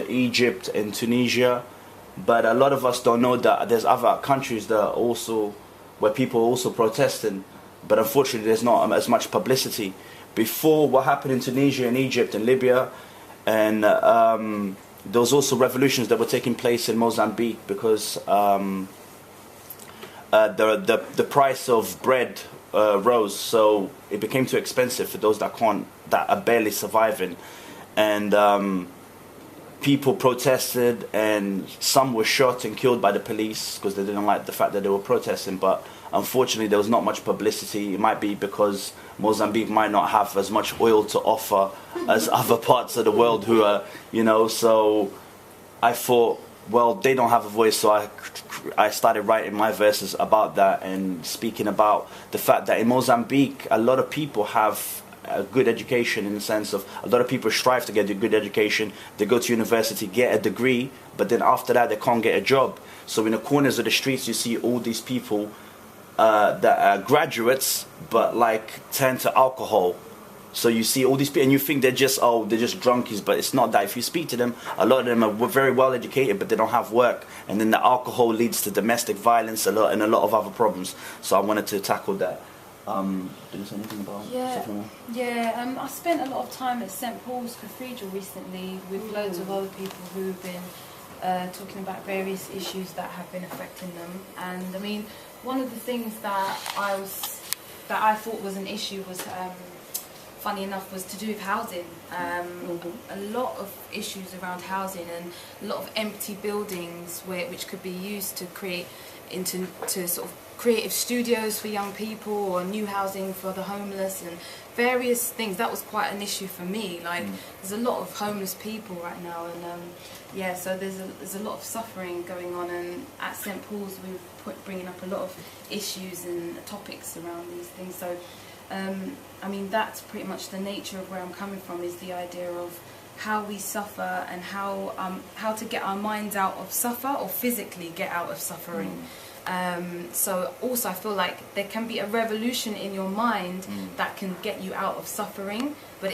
Egypt and Tunisia, but a lot of us don't know that there's other countries that are also where people are also protesting, but unfortunately there's not as much publicity. Before what happened in Tunisia and Egypt and Libya, and there was also revolutions that were taking place in Mozambique because the price of bread rose, so it became too expensive for those that are barely surviving, and people protested, and some were shot and killed by the police because they didn't like the fact that they were protesting. But unfortunately there was not much publicity. It might be because Mozambique might not have as much oil to offer as other parts of the world who are, so I thought, well, they don't have a voice, so I started writing my verses about that and speaking about the fact that in Mozambique a lot of people have a good education, in the sense of a lot of people strive to get a good education. They go to university, get a degree, but then after that they can't get a job. So in the corners of the streets you see all these people that are graduates but turn to alcohol. So you see all these people and you think they're just drunkies, but it's not that. If you speak to them, a lot of them are very well educated but they don't have work, and then the alcohol leads to domestic violence and a lot of other problems. So I wanted to tackle that. Did you say anything about something? Yeah, I spent a lot of time at St Paul's Cathedral recently with loads of other people who've been talking about various issues that have been affecting them. And I mean, one of the things that I thought was an issue was, funny enough, was to do with housing. A lot of issues around housing and a lot of empty buildings which could be used to create into sort of creative studios for young people, or new housing for the homeless, and various things. That was quite an issue for me. There's a lot of homeless people right now, and so there's a lot of suffering going on. And at St Paul's we're bringing up a lot of issues and topics around these things. So I mean, that's pretty much the nature of where I'm coming from, is the idea of how we suffer and how to get our minds out of suffer, or physically get out of suffering. So also I feel like there can be a revolution in your mind that can get you out of suffering, but